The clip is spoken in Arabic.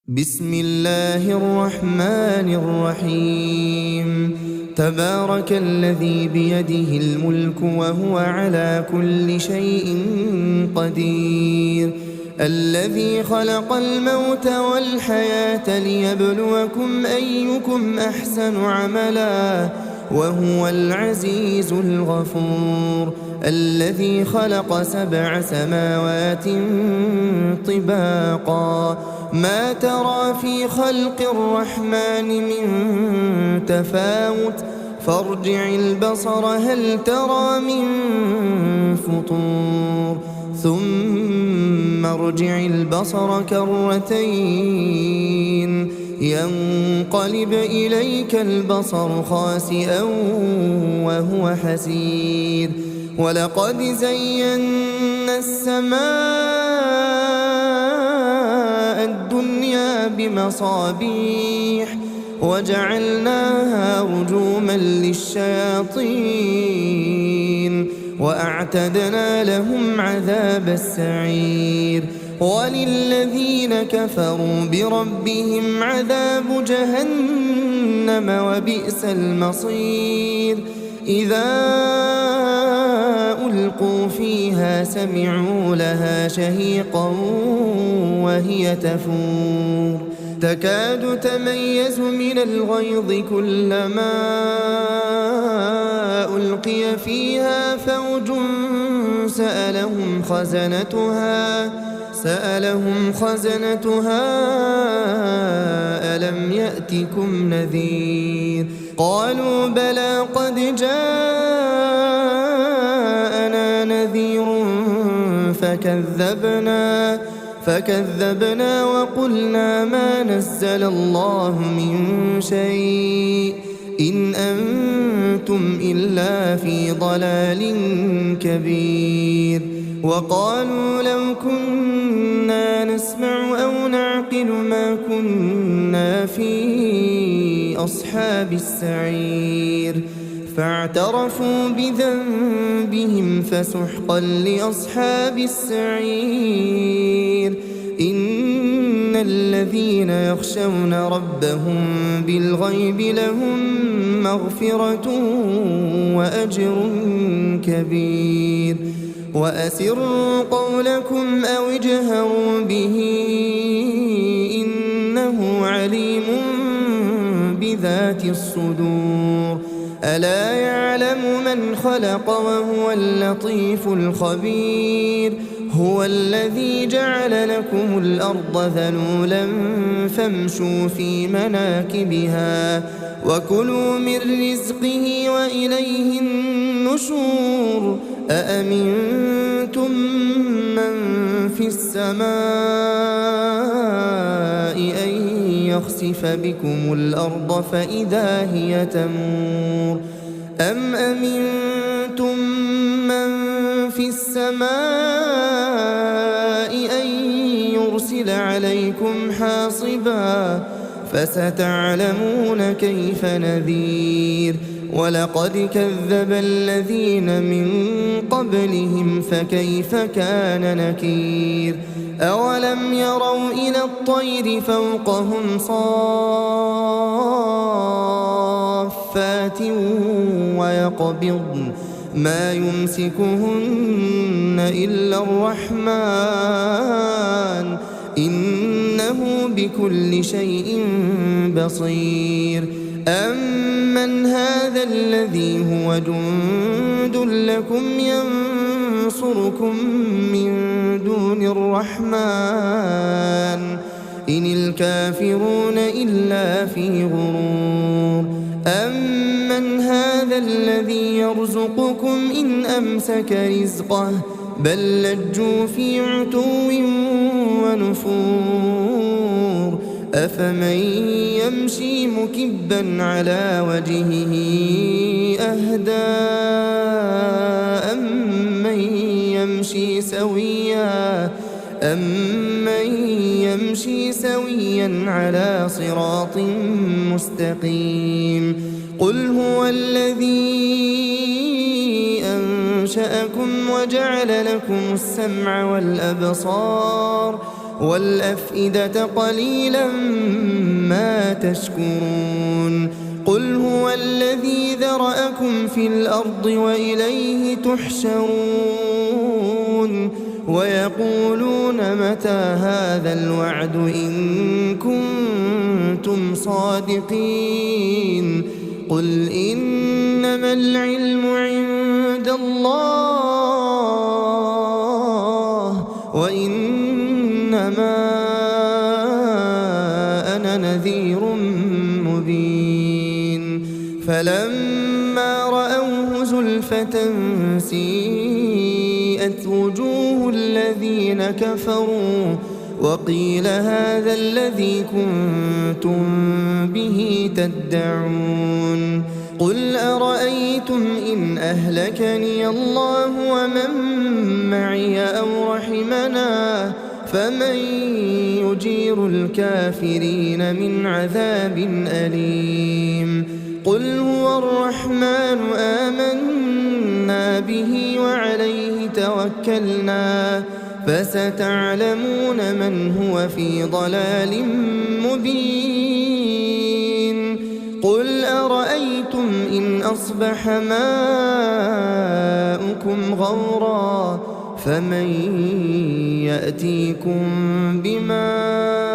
بسم الله الرحمن الرحيم. تبارك الذي بيده الملك وهو على كل شيء قدير، الذي خلق الموت والحياة ليبلوكم أيكم أحسن عملا وهو العزيز الغفور، الذي خلق 7 سماوات طباقا ما ترى في خلق الرحمن من تفاوت فارجع البصر هل ترى من فطور ثم ارجع البصر كرتين ينقلب إليك البصر خاسئا وهو حسير، ولقد زينا السماء الدنيا بمصابيح وجعلناها رجوما للشياطين وأعتدنا لهم عذاب السعير، وللذين كفروا بربهم عذاب جهنم وبئس المصير. إذا ألقوا فيها سمعوا لها شهيقا وهي تفور تكاد تميز من الغيظ كلما ألقي فيها فوج سألهم خزنتها ألم يأتكم نذير؟ قالوا بلى قد جاءنا نذير فكذبنا وقلنا ما نزل الله من شيء إن أنتم إلا في ضلال كبير. وقالوا لو كنا نسمع أو نعقل ما كنا في أصحاب السعير، فاعترفوا بذنبهم فسحقا لأصحاب السعير. إن الذين يخشون ربهم بالغيب لهم مغفرة وأجر كبير. وأسروا قولكم أو اجهروا به إنه عليم بذات الصدور. ألا يعلم من خلق وهو اللطيف الخبير. هو الذي جعل لكم الأرض ذلولا فامشوا في مناكبها وكلوا من رزقه وإليه النشور. أأمنتم من في السماء أن يخسف بكم الأرض فإذا هي تمور أم أمنتم من في السماء أن يرسل عليكم حاصبا فستعلمون كيف نذير. ولقد كذب الذين من قبلهم فكيف كان نكير. أولم يروا إلى الطير فوقهم صافات ويقبضن ما يمسكهن إلا الرحمن إنه بكل شيء بصير. أمن هذا الذي هو جند لكم ينصركم من دون الرحمن إن الكافرون إلا في غرور. أمن هذا الذي يرزقكم إن أمسك رزقه بل لجوا في عتو ونفور. أفمن يمشي مكبا على وجهه أهدى أمن يمشي سويا على صراط مستقيم. قل هو الذي أنشأكم وجعل لكم السمع والأبصار والأفئدة قليلا ما تشكرون قل هو الذي ذرأكم في الأرض وإليه تحشرون ويقولون متى هذا الوعد إن كنتم صادقين قل إنما العلم عند الله وإنما أنا نذير مبين فلما رأوه زلفة سيئت وجوه الذين كفروا وقيل هذا الذي كنتم به تدعون قل أرأيتم إن أهلكني الله ومن معي أو رحمنا فمن يجير الكافرين من عذاب أليم قل هو الرحمن آمنا به وعليه توكلنا فستعلمون من هو في ضلال مبين قل أرأيتم إن أصبح ماؤكم غورا فمن يأتيكم بماء